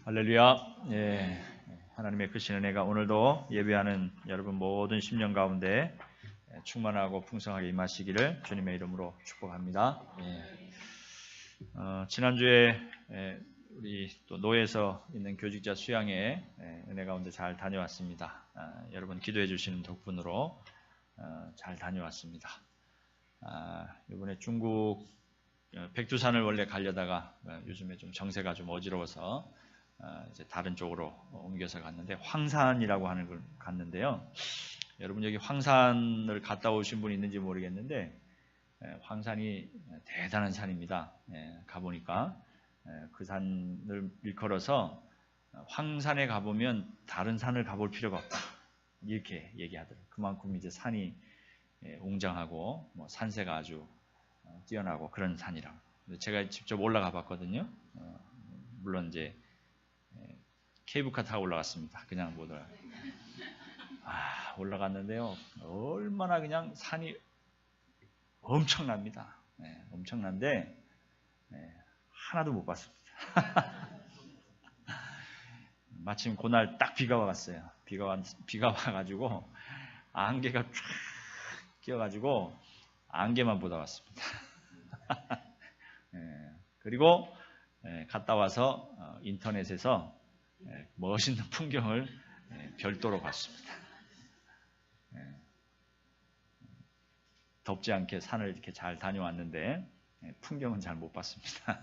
할렐루야. 예, 하나님의 크신 은혜가 오늘도 예배하는 여러분 모든 심령 가운데 충만하고 풍성하게 임하시기를 주님의 이름으로 축복합니다. 지난주에 우리 또 노예에서 있는 교직자 수양회 은혜 가운데 잘 다녀왔습니다. 여러분 기도해 주시는 덕분으로 잘 다녀왔습니다. 이번에 중국 백두산을 원래 가려다가 요즘에 좀 정세가 좀 어지러워서 이제 다른 쪽으로 옮겨서 갔는데, 황산이라고 하는 걸 갔는데요. 여러분 여기 황산을 갔다 오신 분 있는지 모르겠는데 황산이 대단한 산입니다. 가보니까 그 산을 일컬어서 황산에 가보면 다른 산을 가볼 필요가 없다, 이렇게 얘기하더라고요. 그만큼 이제 산이 웅장하고 산세가 아주 뛰어나고 그런 산이라고. 제가 직접 올라가 봤거든요. 물론 이제 케이블카 타고 올라갔습니다. 그냥 못 올라가. 올라갔는데요. 얼마나 그냥 산이 엄청납니다. 엄청난데 하나도 못 봤습니다. 마침 그날 딱 비가 왔어요. 비가 와가지고 안개가 쫙 끼어가지고 안개만 보다 왔습니다. 그리고 갔다 와서 인터넷에서 멋있는 풍경을 별도로 봤습니다. 덥지 않게 산을 이렇게 잘 다녀왔는데 풍경은 잘 못 봤습니다.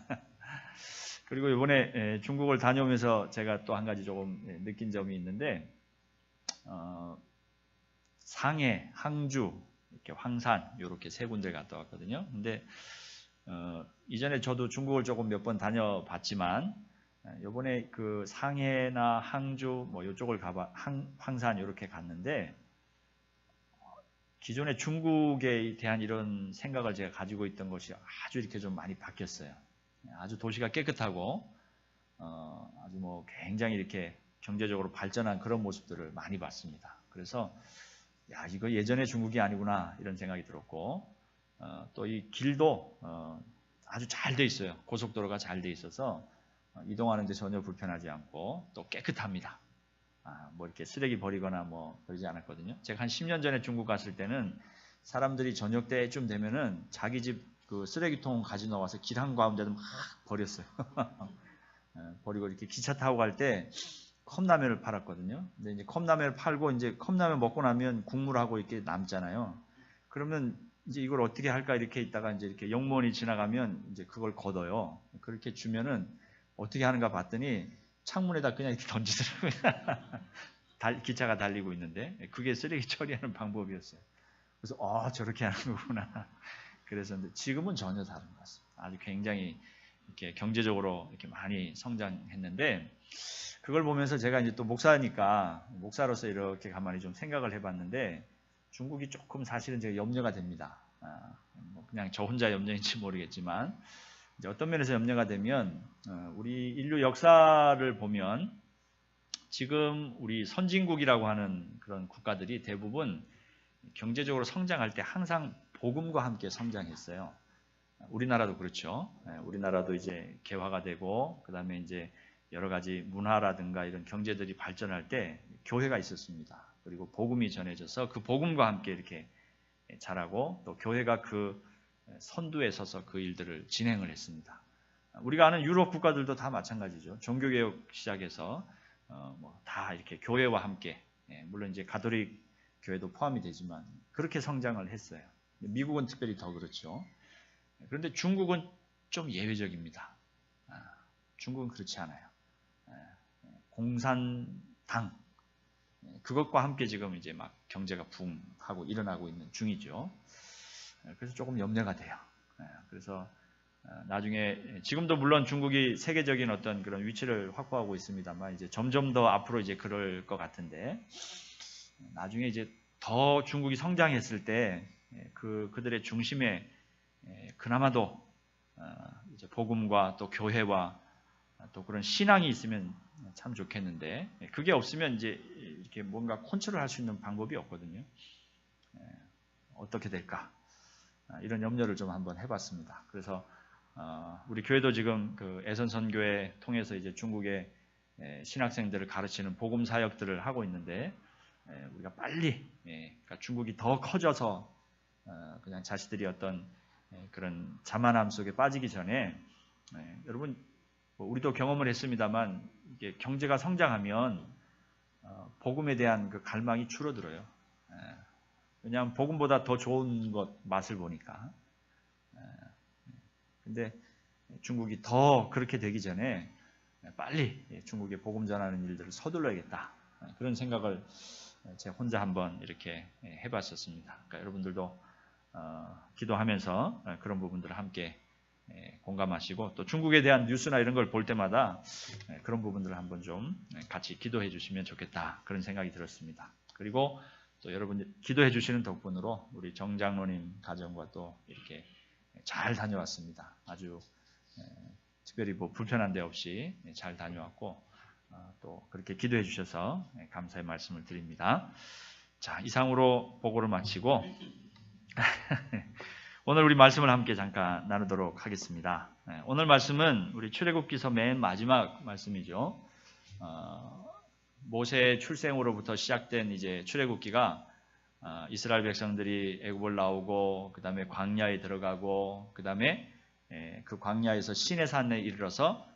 그리고 이번에 중국을 다녀오면서 제가 또 한 가지 조금 느낀 점이 있는데, 상해, 항주, 이렇게 황산 이렇게 세 군데 갔다 왔거든요. 근데 이전에 저도 중국을 조금 몇 번 다녀봤지만 이번에 그 상해나 항주 이쪽을 황산 이렇게 갔는데, 기존의 중국에 대한 이런 생각을 제가 가지고 있던 것이 아주 이렇게 좀 많이 바뀌었어요. 아주 도시가 깨끗하고 아주 굉장히 이렇게 경제적으로 발전한 그런 모습들을 많이 봤습니다. 그래서 이거 예전의 중국이 아니구나 이런 생각이 들었고, 또 이 길도 아주 잘 돼 있어요. 고속도로가 잘 돼 있어서 이동하는 데 전혀 불편하지 않고 또 깨끗합니다. 이렇게 쓰레기 버리거나 그러지 않았거든요. 제가 한 10년 전에 중국 갔을 때는 사람들이 저녁 때쯤 되면은 자기 집 그 쓰레기통 가지고 나와서 길 한가운데도 막 버렸어요. 버리고 이렇게 기차 타고 갈 때 컵라면을 팔았거든요. 근데 이제 컵라면을 팔고 이제 컵라면 먹고 나면 국물하고 이렇게 남잖아요. 그러면 이제 이걸 어떻게 할까 이렇게 있다가 이제 이렇게 영무원이 지나가면 이제 그걸 걷어요. 그렇게 주면은 어떻게 하는가 봤더니 창문에다 그냥 이렇게 던지더라고요. 기차가 달리고 있는데 그게 쓰레기 처리하는 방법이었어요. 그래서 저렇게 하는 거구나. 그래서 지금은 전혀 다른 것 같습니다. 아주 굉장히 이렇게 경제적으로 이렇게 많이 성장했는데, 그걸 보면서 제가 이제 또 목사니까 목사로서 이렇게 가만히 좀 생각을 해봤는데, 중국이 조금 사실은 제가 염려가 됩니다. 그냥 저 혼자 염려인지 모르겠지만 이제 어떤 면에서 염려가 되면, 우리 인류 역사를 보면 지금 우리 선진국이라고 하는 그런 국가들이 대부분 경제적으로 성장할 때 항상 복음과 함께 성장했어요. 우리나라도 그렇죠. 우리나라도 이제 개화가 되고 그 다음에 이제 여러 가지 문화라든가 이런 경제들이 발전할 때 교회가 있었습니다. 그리고 복음이 전해져서 그 복음과 함께 이렇게 자라고, 또 교회가 그 선두에 서서 그 일들을 진행을 했습니다. 우리가 아는 유럽 국가들도 다 마찬가지죠. 종교개혁 시작해서 다 이렇게 교회와 함께, 물론 이제 가톨릭 교회도 포함이 되지만 그렇게 성장을 했어요. 미국은 특별히 더 그렇죠. 그런데 중국은 좀 예외적입니다. 중국은 그렇지 않아요. 공산당, 그것과 함께 지금 이제 막 경제가 붕하고 일어나고 있는 중이죠. 그래서 조금 염려가 돼요. 그래서 나중에, 지금도 물론 중국이 세계적인 어떤 그런 위치를 확보하고 있습니다만 이제 점점 더 앞으로 이제 그럴 것 같은데, 나중에 이제 더 중국이 성장했을 때 그들의 중심에 그나마도 이제 복음과 또 교회와 또 그런 신앙이 있으면 참 좋겠는데, 그게 없으면 이제 이렇게 뭔가 컨트롤할 수 있는 방법이 없거든요. 어떻게 될까? 이런 염려를 좀 한번 해봤습니다. 그래서 우리 교회도 지금 그 애선 선교회 통해서 이제 중국에 신학생들을 가르치는 복음 사역들을 하고 있는데 우리가 빨리 그러니까 중국이 더 커져서 그냥 자신들이 어떤 그런 자만함 속에 빠지기 전에 여러분 우리도 경험을 했습니다만 이게 경제가 성장하면 복음에 대한 그 갈망이 줄어들어요. 왜냐하면 복음보다 더 좋은 것 맛을 보니까. 근데 중국이 더 그렇게 되기 전에 빨리 중국에 복음 전하는 일들을 서둘러야겠다. 그런 생각을 제가 혼자 한번 이렇게 해봤었습니다. 그러니까 여러분들도 기도하면서 그런 부분들을 함께 공감하시고 또 중국에 대한 뉴스나 이런 걸 볼 때마다 그런 부분들을 한번 좀 같이 기도해 주시면 좋겠다. 그런 생각이 들었습니다. 그리고 또 여러분들 기도해 주시는 덕분으로 우리 정 장로님 가정과 또 이렇게 잘 다녀왔습니다. 아주 특별히 뭐 불편한 데 없이 잘 다녀왔고 또 그렇게 기도해 주셔서 감사의 말씀을 드립니다. 자, 이상으로 보고를 마치고 오늘 우리 말씀을 함께 잠깐 나누도록 하겠습니다. 오늘 말씀은 우리 출애굽기서 맨 마지막 말씀이죠. 모세의 출생으로부터 시작된 이제 출애굽기가 이스라엘 백성들이 애굽을 나오고 그 다음에 광야에 들어가고 그 다음에 그 광야에서 시내산에 이르러서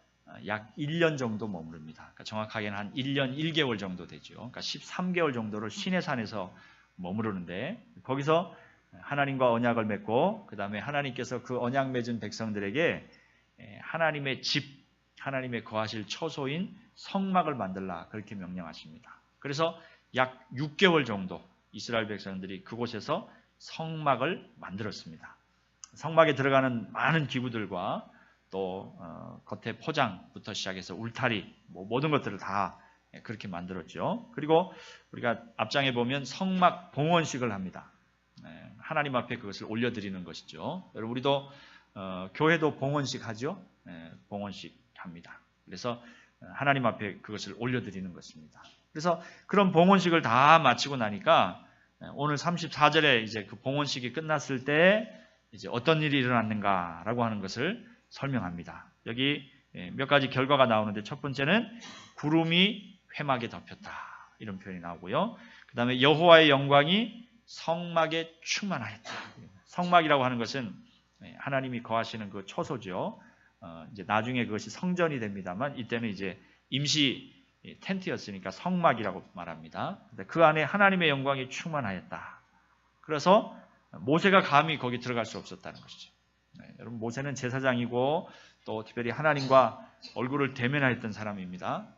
약 1년 정도 머무릅니다. 그러니까 정확하게는 한 1년 1개월 정도 되죠. 그러니까 13개월 정도를 시내산에서 머무르는데 거기서 하나님과 언약을 맺고 그 다음에 하나님께서 그 언약 맺은 백성들에게 하나님의 집, 하나님의 거하실 처소인 성막을 만들라 그렇게 명령하십니다. 그래서 약 6개월 정도 이스라엘 백성들이 그곳에서 성막을 만들었습니다. 성막에 들어가는 많은 기구들과 또 겉에 포장부터 시작해서 울타리 모든 것들을 다 그렇게 만들었죠. 그리고 우리가 앞장에 보면 성막 봉헌식을 합니다. 하나님 앞에 그것을 올려드리는 것이죠. 여러분 우리도 교회도 봉헌식 하죠. 봉헌식 합니다. 그래서 하나님 앞에 그것을 올려드리는 것입니다. 그래서 그런 봉헌식을 다 마치고 나니까 오늘 34절에 이제 그 봉헌식이 끝났을 때 이제 어떤 일이 일어났는가라고 하는 것을 설명합니다. 여기 몇 가지 결과가 나오는데 첫 번째는 구름이 회막에 덮였다 이런 표현이 나오고요. 그 다음에 여호와의 영광이 성막에 충만하였다. 성막이라고 하는 것은 하나님이 거하시는 그 처소죠. 이제 나중에 그것이 성전이 됩니다만 이때는 이제 임시 텐트였으니까 성막이라고 말합니다. 그 안에 하나님의 영광이 충만하였다. 그래서 모세가 감히 거기 들어갈 수 없었다는 것이죠. 여러분 모세는 제사장이고 또 특별히 하나님과 얼굴을 대면하였던 사람입니다.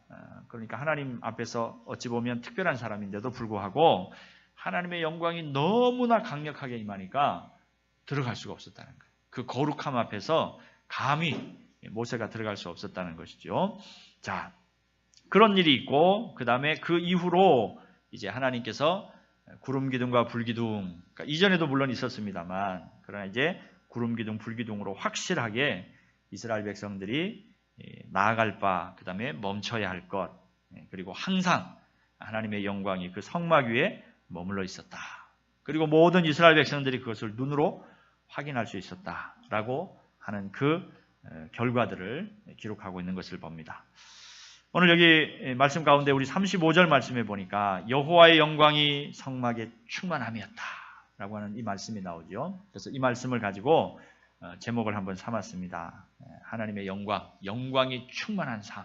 그러니까 하나님 앞에서 어찌 보면 특별한 사람인데도 불구하고 하나님의 영광이 너무나 강력하게 임하니까 들어갈 수가 없었다는 거예요. 그 거룩함 앞에서 감히 모세가 들어갈 수 없었다는 것이죠. 자, 그런 일이 있고 그 다음에 그 이후로 이제 하나님께서 구름 기둥과 불 기둥, 그러니까 이전에도 물론 있었습니다만 그러나 이제 구름 기둥, 불 기둥으로 확실하게 이스라엘 백성들이 나아갈 바, 그 다음에 멈춰야 할 것, 그리고 항상 하나님의 영광이 그 성막 위에 머물러 있었다. 그리고 모든 이스라엘 백성들이 그것을 눈으로 확인할 수 있었다라고 하는 그 결과들을 기록하고 있는 것을 봅니다. 오늘 여기 말씀 가운데 우리 35절 말씀에 보니까 여호와의 영광이 성막에 충만함이었다라고 하는 이 말씀이 나오죠. 그래서 이 말씀을 가지고 제목을 한번 삼았습니다. 하나님의 영광, 영광이 충만한 삶.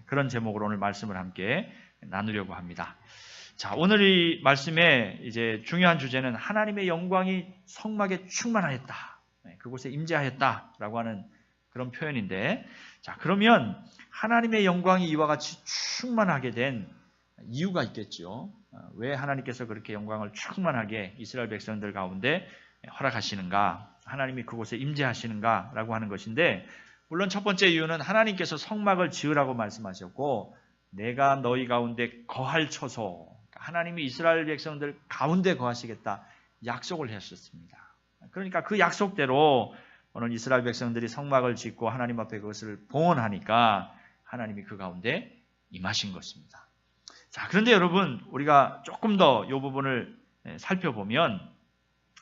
그런 제목으로 오늘 말씀을 함께 나누려고 합니다. 자, 오늘 이 말씀의 이제 중요한 주제는 하나님의 영광이 성막에 충만하였다. 그곳에 임재하였다라고 하는 그런 표현인데, 자, 그러면 하나님의 영광이 이와 같이 충만하게 된 이유가 있겠죠. 왜 하나님께서 그렇게 영광을 충만하게 이스라엘 백성들 가운데 허락하시는가? 하나님이 그곳에 임재하시는가라고 하는 것인데, 물론 첫 번째 이유는 하나님께서 성막을 지으라고 말씀하셨고 내가 너희 가운데 거할 처소, 하나님이 이스라엘 백성들 가운데 거하시겠다 약속을 하셨습니다. 그러니까 그 약속대로 오늘 이스라엘 백성들이 성막을 짓고 하나님 앞에 그것을 봉헌하니까 하나님이 그 가운데 임하신 것입니다. 자, 그런데 여러분 우리가 조금 더 이 부분을 살펴보면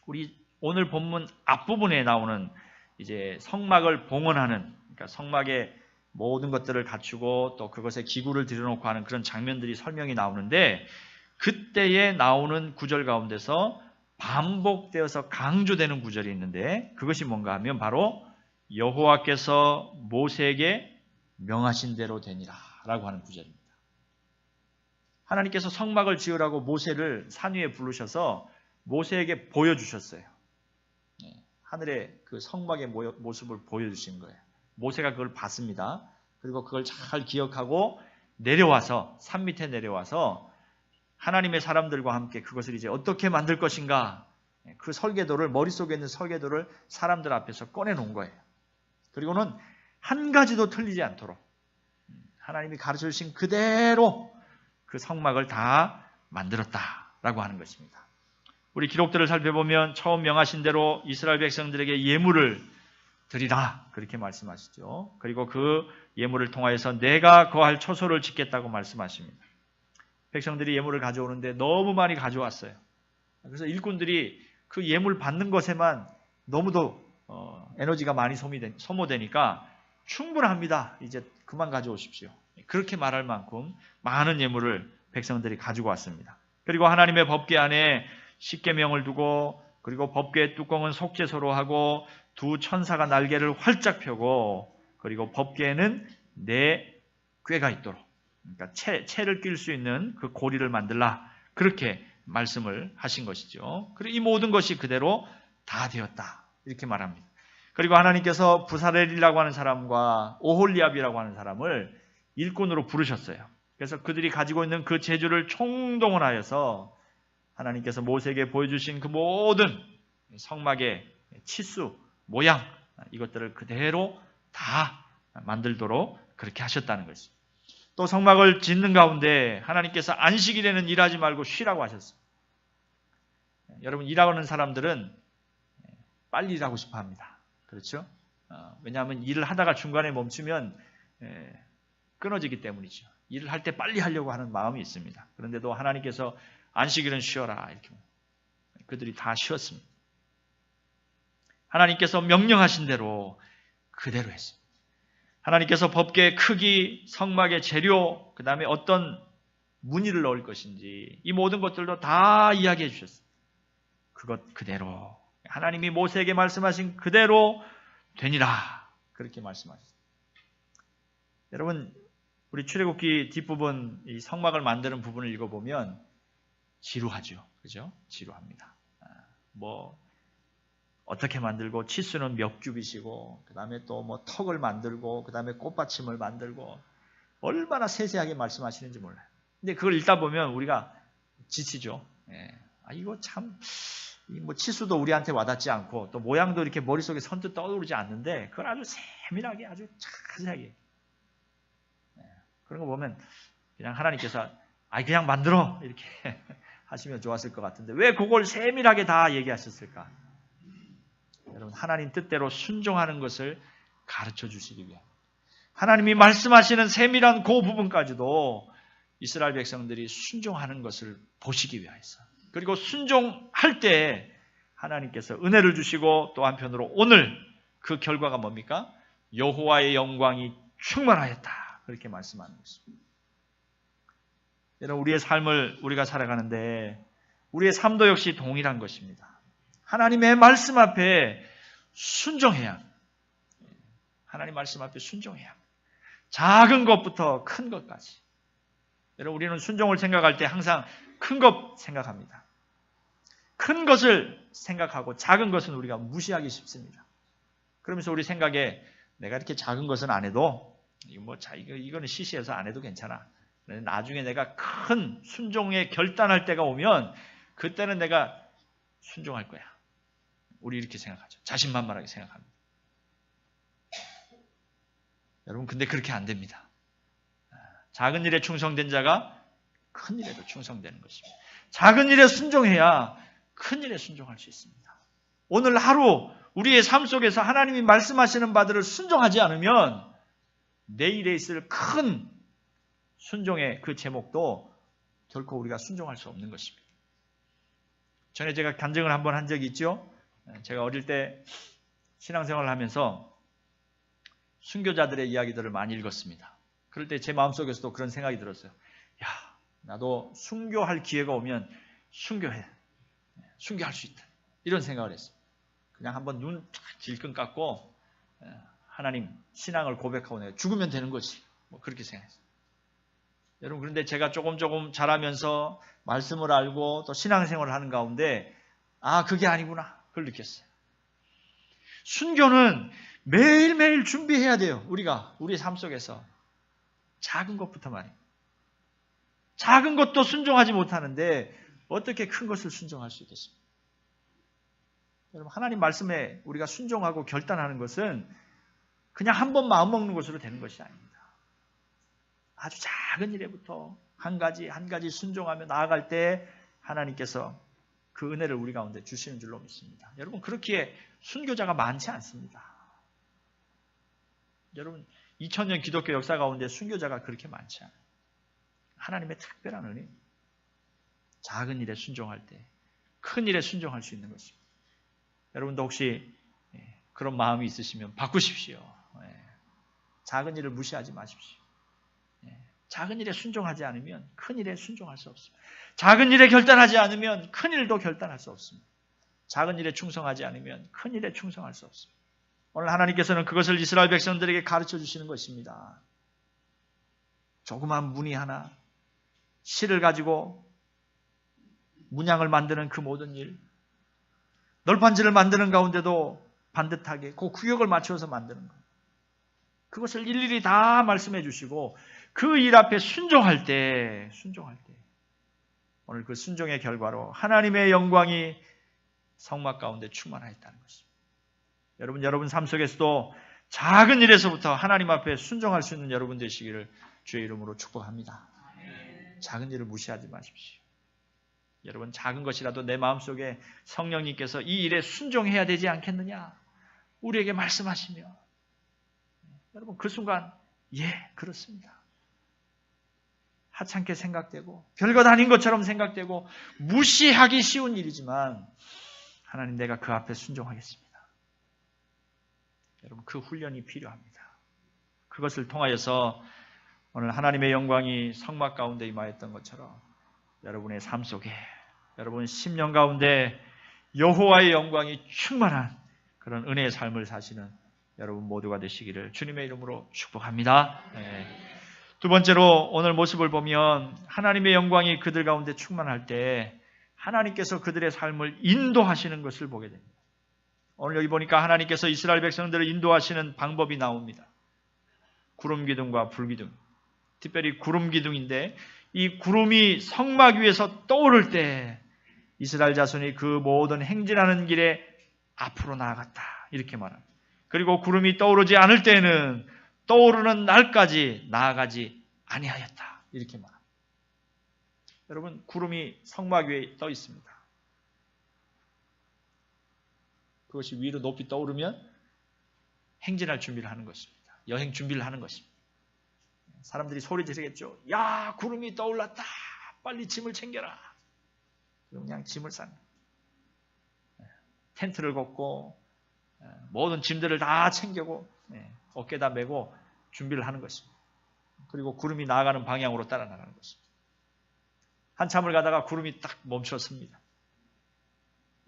우리 오늘 본문 앞부분에 나오는 이제 성막을 봉헌하는, 그러니까 성막에 모든 것들을 갖추고 또 그것에 기구를 들여놓고 하는 그런 장면들이 설명이 나오는데 그때에 나오는 구절 가운데서 반복되어서 강조되는 구절이 있는데 그것이 뭔가 하면 바로 여호와께서 모세에게 명하신 대로 되니라 라고 하는 구절입니다. 하나님께서 성막을 지으라고 모세를 산 위에 부르셔서 모세에게 보여주셨어요. 하늘의 그 성막의 모습을 보여주신 거예요. 모세가 그걸 봤습니다. 그리고 그걸 잘 기억하고 내려와서 산 밑에 내려와서 하나님의 사람들과 함께 그것을 이제 어떻게 만들 것인가 그 설계도를 머릿속에 있는 설계도를 사람들 앞에서 꺼내놓은 거예요. 그리고는 한 가지도 틀리지 않도록 하나님이 가르쳐 주신 그대로 그 성막을 다 만들었다라고 하는 것입니다. 우리 기록들을 살펴보면 처음 명하신 대로 이스라엘 백성들에게 예물을 드리라 그렇게 말씀하시죠. 그리고 그 예물을 통하여서 내가 거할 처소를 짓겠다고 말씀하십니다. 백성들이 예물을 가져오는데 너무 많이 가져왔어요. 그래서 일꾼들이 그 예물 받는 것에만 너무도 에너지가 많이 소모되니까 충분합니다. 이제 그만 가져오십시오. 그렇게 말할 만큼 많은 예물을 백성들이 가지고 왔습니다. 그리고 하나님의 법궤 안에 십계명을 두고 그리고 법궤의 뚜껑은 속죄소로 하고 두 천사가 날개를 활짝 펴고 그리고 법궤에는 4꾀가 있도록 그러니까 채를 낄 수 있는 그 고리를 만들라 그렇게 말씀을 하신 것이죠. 그리고 이 모든 것이 그대로 다 되었다 이렇게 말합니다. 그리고 하나님께서 부사렐이라고 하는 사람과 오홀리압이라고 하는 사람을 일꾼으로 부르셨어요. 그래서 그들이 가지고 있는 그 재주를 총동원하여서 하나님께서 모세에게 보여주신 그 모든 성막의 치수, 모양 이것들을 그대로 다 만들도록 그렇게 하셨다는 것이죠. 또 성막을 짓는 가운데 하나님께서 안식일에는 일하지 말고 쉬라고 하셨어요. 여러분 일하는 사람들은 빨리 일하고 싶어 합니다. 그렇죠? 왜냐하면 일을 하다가 중간에 멈추면 끊어지기 때문이죠. 일을 할 때 빨리 하려고 하는 마음이 있습니다. 그런데도 하나님께서 안식일은 쉬어라 이렇게 그들이 다 쉬었습니다. 하나님께서 명령하신 대로 그대로 했습니다. 하나님께서 법궤의 크기, 성막의 재료, 그 다음에 어떤 무늬를 넣을 것인지 이 모든 것들도 다 이야기해 주셨습니다. 그것 그대로 하나님이 모세에게 말씀하신 그대로 되니라 그렇게 말씀하셨습니다. 여러분 우리 출애굽기 뒷부분 이 성막을 만드는 부분을 읽어보면 지루하죠. 그죠? 지루합니다. 어떻게 만들고 치수는 몇 규빗이고 그 다음에 또 뭐 턱을 만들고 그 다음에 꽃받침을 만들고 얼마나 세세하게 말씀하시는지 몰라요. 근데 그걸 읽다 보면 우리가 지치죠. 이거 참 뭐 치수도 우리한테 와닿지 않고 또 모양도 이렇게 머릿속에 선뜻 떠오르지 않는데 그걸 아주 세밀하게 아주 자세하게 그런 거 보면 그냥 하나님께서 그냥 만들어 이렇게 하시면 좋았을 것 같은데 왜 그걸 세밀하게 다 얘기하셨을까? 여러분 하나님 뜻대로 순종하는 것을 가르쳐 주시기 위해 하나님이 말씀하시는 세밀한 그 부분까지도 이스라엘 백성들이 순종하는 것을 보시기 위하여서 그리고 순종할 때 하나님께서 은혜를 주시고 또 한편으로 오늘 그 결과가 뭡니까? 여호와의 영광이 충만하였다 그렇게 말씀하는 것입니다. 여러분 우리의 삶을 우리가 살아가는데 우리의 삶도 역시 동일한 것입니다. 하나님의 말씀 앞에 순종해야 합니다. 하나님 말씀 앞에 순종해야 합니다. 작은 것부터 큰 것까지. 여러분 우리는 순종을 생각할 때 항상 큰 것 생각합니다. 큰 것을 생각하고 작은 것은 우리가 무시하기 쉽습니다. 그러면서 우리 생각에 내가 이렇게 작은 것은 안 해도 이거는 시시해서 안 해도 괜찮아. 나중에 내가 큰 순종에 결단할 때가 오면 그때는 내가 순종할 거야. 우리 이렇게 생각하죠. 자신만만하게 생각합니다. 여러분 근데 그렇게 안 됩니다. 작은 일에 충성된 자가 큰 일에도 충성되는 것입니다. 작은 일에 순종해야 큰 일에 순종할 수 있습니다. 오늘 하루 우리의 삶 속에서 하나님이 말씀하시는 바들을 순종하지 않으면 내일에 있을 큰 순종의 그 제목도 결코 우리가 순종할 수 없는 것입니다. 전에 제가 간증을 한번 한 적이 있죠. 제가 어릴 때 신앙생활을 하면서 순교자들의 이야기들을 많이 읽었습니다. 그럴 때 제 마음속에서도 그런 생각이 들었어요. 야, 나도 순교할 기회가 오면 순교할 수 있다. 이런 생각을 했어요. 그냥 한번 눈 질끈 감고 하나님 신앙을 고백하고 내가 죽으면 되는 거지. 뭐 그렇게 생각했어요. 여러분, 그런데 제가 조금 자라면서 말씀을 알고 또 신앙생활을 하는 가운데 그게 아니구나. 그걸 느꼈어요. 순교는 매일매일 준비해야 돼요. 우리의 삶 속에서. 작은 것부터 말이에요. 작은 것도 순종하지 못하는데 어떻게 큰 것을 순종할 수 있겠습니까? 여러분, 하나님 말씀에 우리가 순종하고 결단하는 것은 그냥 한 번 마음먹는 것으로 되는 것이 아닙니다. 아주 작은 일에부터 한 가지 순종하며 나아갈 때 하나님께서 그 은혜를 우리 가운데 주시는 줄로 믿습니다. 여러분, 그렇기에 순교자가 많지 않습니다. 여러분, 2000년 기독교 역사 가운데 순교자가 그렇게 많지 않아요. 하나님의 특별한 은혜. 작은 일에 순종할 때 큰 일에 순종할 수 있는 것입니다. 여러분도 혹시 그런 마음이 있으시면 바꾸십시오. 작은 일을 무시하지 마십시오. 작은 일에 순종하지 않으면 큰 일에 순종할 수 없습니다. 작은 일에 결단하지 않으면 큰 일도 결단할 수 없습니다. 작은 일에 충성하지 않으면 큰 일에 충성할 수 없습니다. 오늘 하나님께서는 그것을 이스라엘 백성들에게 가르쳐 주시는 것입니다. 조그만 무늬 하나, 실을 가지고 문양을 만드는 그 모든 일, 널판지를 만드는 가운데도 반듯하게 그 구역을 맞춰서 만드는 것, 그것을 일일이 다 말씀해 주시고 그 일 앞에 순종할 때 오늘 그 순종의 결과로 하나님의 영광이 성막 가운데 충만하였다는 것입니다. 여러분 삶 속에서도 작은 일에서부터 하나님 앞에 순종할 수 있는 여러분 되시기를 주의 이름으로 축복합니다. 작은 일을 무시하지 마십시오. 여러분, 작은 것이라도 내 마음속에 성령님께서 이 일에 순종해야 되지 않겠느냐 우리에게 말씀하시며, 여러분 그 순간 그렇습니다. 하찮게 생각되고 별것 아닌 것처럼 생각되고 무시하기 쉬운 일이지만 하나님, 내가 그 앞에 순종하겠습니다. 여러분, 그 훈련이 필요합니다. 그것을 통하여서 오늘 하나님의 영광이 성막 가운데 임하였던 것처럼 여러분의 삶 속에, 여러분 심령 가운데 여호와의 영광이 충만한 그런 은혜의 삶을 사시는 여러분 모두가 되시기를 주님의 이름으로 축복합니다. 두 번째로 오늘 모습을 보면 하나님의 영광이 그들 가운데 충만할 때 하나님께서 그들의 삶을 인도하시는 것을 보게 됩니다. 오늘 여기 보니까 하나님께서 이스라엘 백성들을 인도하시는 방법이 나옵니다. 구름 기둥과 불 기둥, 특별히 구름 기둥인데 이 구름이 성막 위에서 떠오를 때 이스라엘 자손이 그 모든 행진하는 길에 앞으로 나아갔다, 이렇게 말합니다. 그리고 구름이 떠오르지 않을 때에는 떠오르는 날까지 나아가지 아니하였다, 이렇게 말합니다. 여러분, 구름이 성막 위에 떠 있습니다. 그것이 위로 높이 떠오르면 행진할 준비를 하는 것입니다. 여행 준비를 하는 것입니다. 사람들이 소리 지르겠죠. 야, 구름이 떠올랐다. 빨리 짐을 챙겨라. 그냥 짐을 싼 텐트를 걷고 모든 짐들을 다 챙기고 어깨에다 메고 준비를 하는 것입니다. 그리고 구름이 나아가는 방향으로 따라 나가는 것입니다. 한참을 가다가 구름이 딱 멈췄습니다.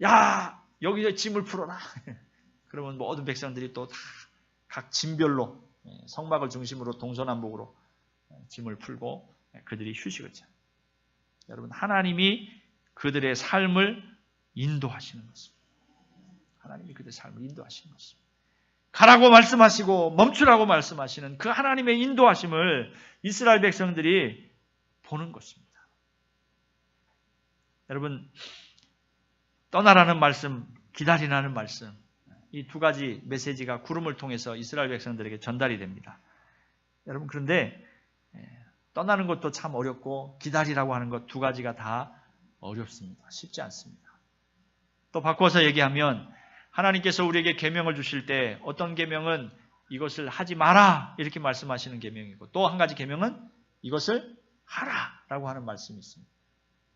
야, 여기서 짐을 풀어라. 그러면 모든 백성들이 또 다 각 짐별로 성막을 중심으로 동서남북으로 짐을 풀고 그들이 휴식을 취합니다. 여러분, 하나님이 그들의 삶을 인도하시는 것입니다. 하나님이 그들의 삶을 인도하시는 것입니다. 가라고 말씀하시고 멈추라고 말씀하시는 그 하나님의 인도하심을 이스라엘 백성들이 보는 것입니다. 여러분, 떠나라는 말씀, 기다리라는 말씀, 이 두 가지 메시지가 구름을 통해서 이스라엘 백성들에게 전달이 됩니다. 여러분, 그런데 떠나는 것도 참 어렵고 기다리라고 하는 것 두 가지가 다 어렵습니다. 쉽지 않습니다. 또 바꿔서 얘기하면 하나님께서 우리에게 계명을 주실 때 어떤 계명은 이것을 하지 마라 이렇게 말씀하시는 계명이고, 또 한 가지 계명은 이것을 하라라고 하는 말씀이 있습니다.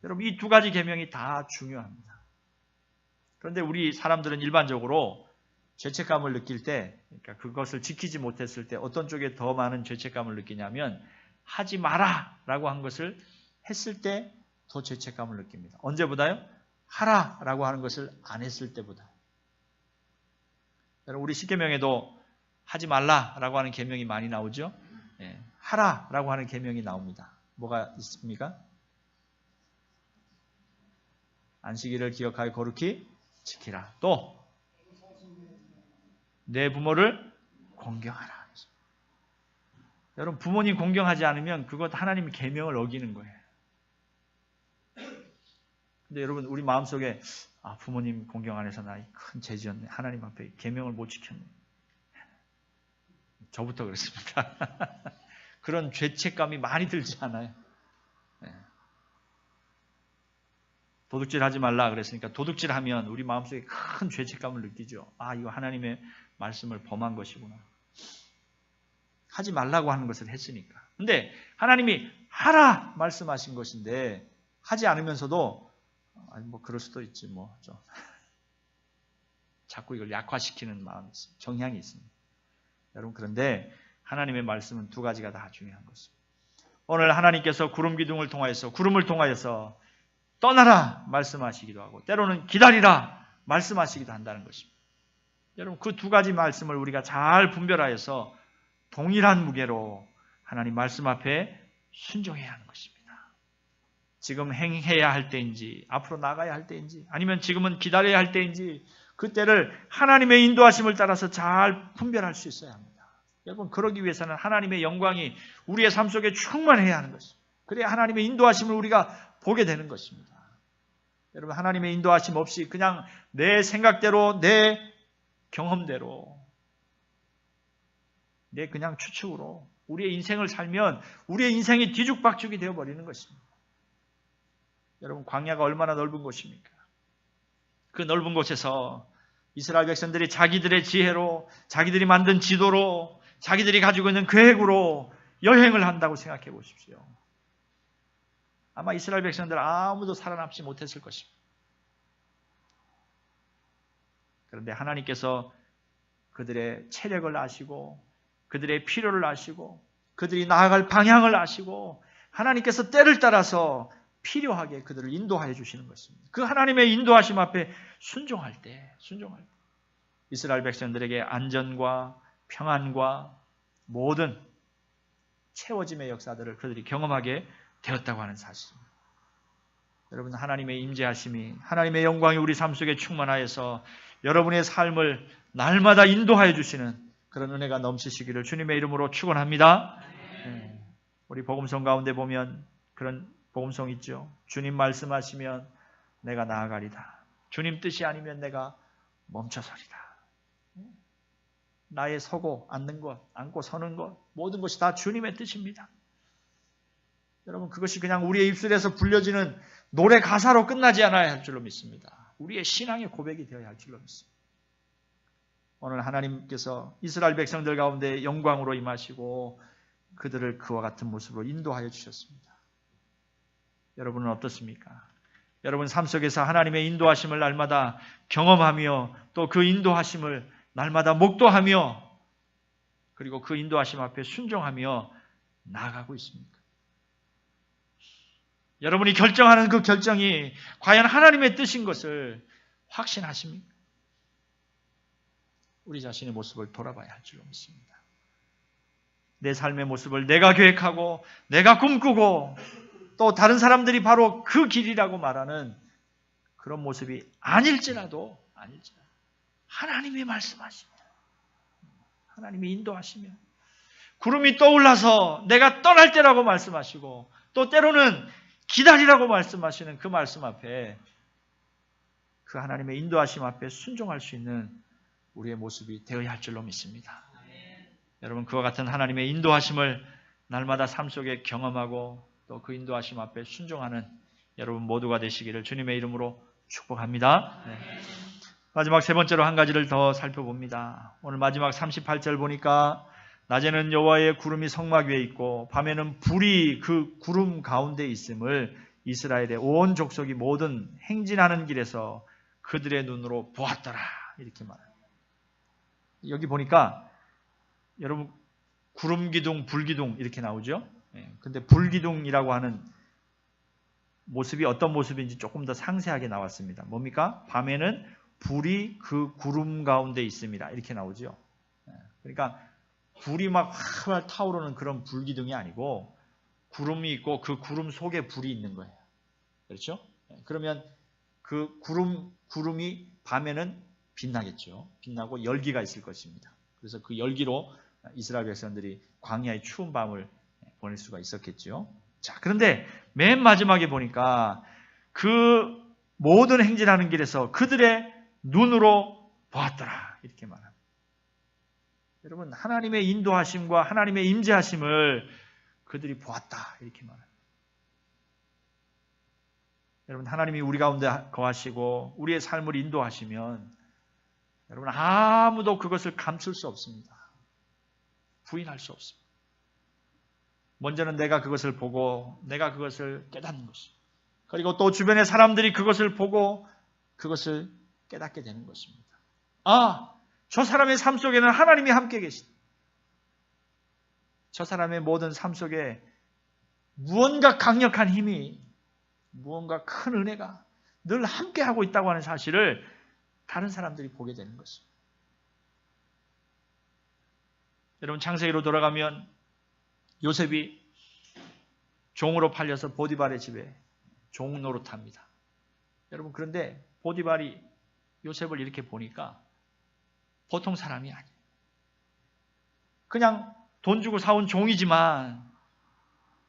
여러분, 이 두 가지 계명이 다 중요합니다. 그런데 우리 사람들은 일반적으로 죄책감을 느낄 때, 그러니까 그것을 지키지 못했을 때 어떤 쪽에 더 많은 죄책감을 느끼냐면 하지 마라 라고 한 것을 했을 때 더 죄책감을 느낍니다. 언제보다요? 하라 라고 하는 것을 안 했을 때보다. 여러분, 우리 십계명에도 하지 말라 라고 하는 계명이 많이 나오죠? 예, 하라 라고 하는 계명이 나옵니다. 뭐가 있습니까? 안식일을 기억하여 거룩히 지키라. 또 내 부모를 공경하라. 여러분, 부모님 공경하지 않으면 그것 하나님의 계명을 어기는 거예요. 근데 여러분, 우리 마음속에 부모님 공경 안 해서 나 큰 죄지었네. 하나님 앞에 계명을 못 지켰네. 저부터 그렇습니다. 그런 죄책감이 많이 들지 않아요. 도둑질 하지 말라 그랬으니까 도둑질 하면 우리 마음속에 큰 죄책감을 느끼죠. 이거 하나님의 말씀을 범한 것이구나. 하지 말라고 하는 것을 했으니까. 근데 하나님이 하라 말씀하신 것인데 하지 않으면서도 뭐 그럴 수도 있지 뭐 좀 자꾸 이걸 약화시키는 마음이 있습니다. 정향이 있습니다. 여러분, 그런데 하나님의 말씀은 두 가지가 다 중요한 것입니다. 오늘 하나님께서 구름 기둥을 통하여서 구름을 통하여서 떠나라 말씀하시기도 하고 때로는 기다리라 말씀하시기도 한다는 것입니다. 여러분, 그 두 가지 말씀을 우리가 잘 분별하여서 동일한 무게로 하나님 말씀 앞에 순종해야 하는 것입니다. 지금 행해야 할 때인지 앞으로 나가야 할 때인지 아니면 지금은 기다려야 할 때인지 그때를 하나님의 인도하심을 따라서 잘 분별할 수 있어야 합니다. 여러분, 그러기 위해서는 하나님의 영광이 우리의 삶 속에 충만해야 하는 것입니다. 그래야 하나님의 인도하심을 우리가 보게 되는 것입니다. 여러분, 하나님의 인도하심 없이 그냥 내 생각대로 내 경험대로 내 그냥 추측으로 우리의 인생을 살면 우리의 인생이 뒤죽박죽이 되어버리는 것입니다. 여러분, 광야가 얼마나 넓은 곳입니까? 그 넓은 곳에서 이스라엘 백성들이 자기들의 지혜로 자기들이 만든 지도로 자기들이 가지고 있는 계획으로 여행을 한다고 생각해 보십시오. 아마 이스라엘 백성들 아무도 살아남지 못했을 것입니다. 그런데 하나님께서 그들의 체력을 아시고 그들의 필요를 아시고 그들이 나아갈 방향을 아시고 하나님께서 때를 따라서 필요하게 그들을 인도하여 주시는 것입니다. 그 하나님의 인도하심 앞에 순종할 때 이스라엘 백성들에게 안전과 평안과 모든 채워짐의 역사들을 그들이 경험하게 되었다고 하는 사실입니다. 여러분, 하나님의 임재하심이 하나님의 영광이 우리 삶 속에 충만하여서 여러분의 삶을 날마다 인도하여 주시는 그런 은혜가 넘치시기를 주님의 이름으로 축원합니다. 우리 복음성 가운데 보면 그런 복음성 있죠. 주님 말씀하시면 내가 나아가리다. 주님 뜻이 아니면 내가 멈춰서리다. 나의 서고 앉는 것, 앉고 서는 것 모든 것이 다 주님의 뜻입니다. 여러분, 그것이 그냥 우리의 입술에서 불려지는 노래 가사로 끝나지 않아야 할 줄로 믿습니다. 우리의 신앙의 고백이 되어야 할 줄로 믿습니다. 오늘 하나님께서 이스라엘 백성들 가운데 영광으로 임하시고 그들을 그와 같은 모습으로 인도하여 주셨습니다. 여러분은 어떻습니까? 여러분 삶 속에서 하나님의 인도하심을 날마다 경험하며 또 그 인도하심을 날마다 목도하며 그리고 그 인도하심 앞에 순종하며 나아가고 있습니까? 여러분이 결정하는 그 결정이 과연 하나님의 뜻인 것을 확신하십니까? 우리 자신의 모습을 돌아봐야 할 줄로 믿습니다. 내 삶의 모습을 내가 계획하고 내가 꿈꾸고 또 다른 사람들이 바로 그 길이라고 말하는 그런 모습이 아닐지라도 하나님이 말씀하시면 하나님이 인도하시면 구름이 떠올라서 내가 떠날 때라고 말씀하시고 또 때로는 기다리라고 말씀하시는 그 말씀 앞에 그 하나님의 인도하심 앞에 순종할 수 있는 우리의 모습이 되어야 할 줄로 믿습니다. 여러분, 그와 같은 하나님의 인도하심을 날마다 삶 속에 경험하고 또 그 인도하심 앞에 순종하는 여러분 모두가 되시기를 주님의 이름으로 축복합니다. 마지막 세 번째로 한 가지를 더 살펴봅니다. 오늘 마지막 38절 보니까 낮에는 여호와의 구름이 성막 위에 있고 밤에는 불이 그 구름 가운데 있음을 이스라엘의 온 족속이 모든 행진하는 길에서 그들의 눈으로 보았더라 이렇게 말합니다. 여기 보니까 여러분 구름기둥, 불기둥 이렇게 나오죠. 근데 불기둥이라고 하는 모습이 어떤 모습인지 조금 더 상세하게 나왔습니다. 뭡니까? 밤에는 불이 그 구름 가운데 있습니다. 이렇게 나오죠. 그러니까 불이 막 활활 타오르는 그런 불기둥이 아니고 구름이 있고 그 구름 속에 불이 있는 거예요. 그렇죠? 그러면 그 구름이 밤에는 빛나겠죠. 빛나고 열기가 있을 것입니다. 그래서 그 열기로 이스라엘 백성들이 광야의 추운 밤을 보낼 수가 있었겠죠. 자, 그런데 맨 마지막에 보니까 그 모든 행진하는 길에서 그들의 눈으로 보았더라. 이렇게 말합니다. 여러분, 하나님의 인도하심과 하나님의 임재하심을 그들이 보았다. 이렇게 말합니다. 여러분, 하나님이 우리 가운데 거하시고 우리의 삶을 인도하시면 여러분, 아무도 그것을 감출 수 없습니다. 부인할 수 없습니다. 먼저는 내가 그것을 보고 내가 그것을 깨닫는 것입니다. 그리고 또 주변의 사람들이 그것을 보고 그것을 깨닫게 되는 것입니다. 아, 저 사람의 삶 속에는 하나님이 함께 계시다. 저 사람의 모든 삶 속에 무언가 강력한 힘이, 무언가 큰 은혜가 늘 함께하고 있다고 하는 사실을 다른 사람들이 보게 되는 것입니다. 여러분, 창세기로 돌아가면 요셉이 종으로 팔려서 보디발의 집에 종 노릇합니다. 여러분, 그런데 보디발이 요셉을 이렇게 보니까 보통 사람이 아니에요. 그냥 돈 주고 사온 종이지만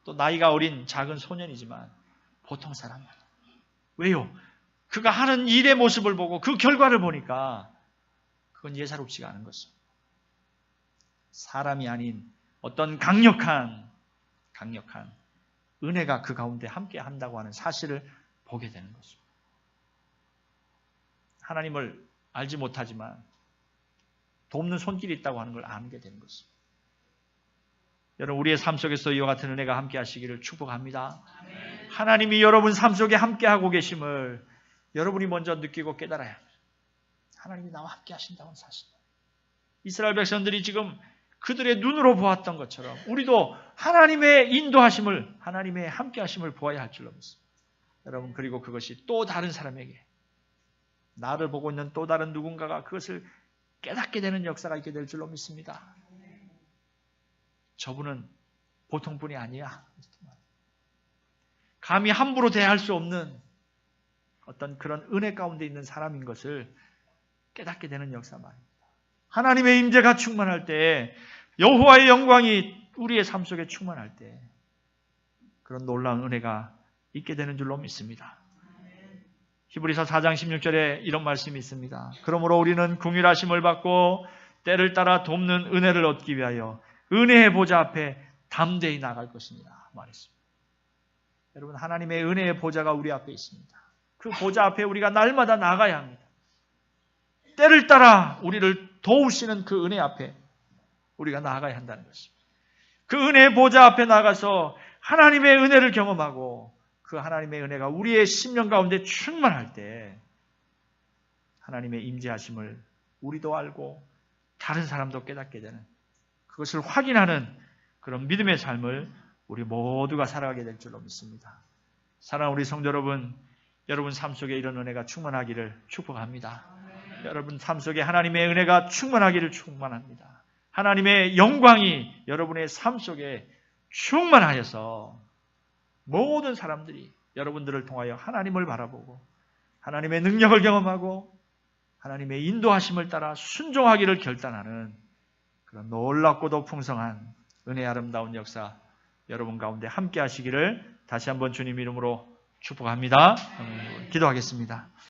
또 나이가 어린 작은 소년이지만 보통 사람이 아니에요. 왜요? 그가 하는 일의 모습을 보고 그 결과를 보니까 그건 예사롭지가 않은 것입니다. 사람이 아닌 어떤 강력한 은혜가 그 가운데 함께 한다고 하는 사실을 보게 되는 것입니다. 하나님을 알지 못하지만 돕는 손길이 있다고 하는 걸 알게 되는 것입니다. 여러분, 우리의 삶 속에서 이와 같은 은혜가 함께 하시기를 축복합니다. 하나님이 여러분 삶 속에 함께 하고 계심을 여러분이 먼저 느끼고 깨달아야 합니다. 하나님이 나와 함께 하신다는 사실. 이스라엘 백성들이 지금 그들의 눈으로 보았던 것처럼 우리도 하나님의 인도하심을, 하나님의 함께 하심을 보아야 할 줄로 믿습니다. 여러분, 그리고 그것이 또 다른 사람에게, 나를 보고 있는 또 다른 누군가가 그것을 깨닫게 되는 역사가 있게 될 줄로 믿습니다. 저분은 보통 분이 아니야. 감히 함부로 대할 수 없는 어떤 그런 은혜 가운데 있는 사람인 것을 깨닫게 되는 역사 말입니다. 하나님의 임재가 충만할 때, 여호와의 영광이 우리의 삶 속에 충만할 때 그런 놀라운 은혜가 있게 되는 줄로 믿습니다. 히브리서 4장 16절에 이런 말씀이 있습니다. 그러므로 우리는 긍휼하심을 받고 때를 따라 돕는 은혜를 얻기 위하여 은혜의 보좌 앞에 담대히 나갈 것입니다. 말했습니다. 여러분, 하나님의 은혜의 보좌가 우리 앞에 있습니다. 그 보좌 앞에 우리가 날마다 나가야 합니다. 때를 따라 우리를 도우시는 그 은혜 앞에 우리가 나아가야 한다는 것입니다. 그 은혜의 보좌 앞에 나가서 하나님의 은혜를 경험하고 그 하나님의 은혜가 우리의 심령 가운데 충만할 때 하나님의 임재하심을 우리도 알고 다른 사람도 깨닫게 되는, 그것을 확인하는 그런 믿음의 삶을 우리 모두가 살아가게 될 줄로 믿습니다. 사랑하는 우리 성도 여러분, 여러분 삶 속에 이런 은혜가 충만하기를 축복합니다. 여러분 삶 속에 하나님의 은혜가 충만하기를 축복합니다. 하나님의 영광이 여러분의 삶 속에 충만하여서 모든 사람들이 여러분들을 통하여 하나님을 바라보고 하나님의 능력을 경험하고 하나님의 인도하심을 따라 순종하기를 결단하는 그런 놀랍고도 풍성한 은혜의 아름다운 역사 여러분 가운데 함께 하시기를 다시 한번 주님 이름으로 축복합니다. 기도하겠습니다.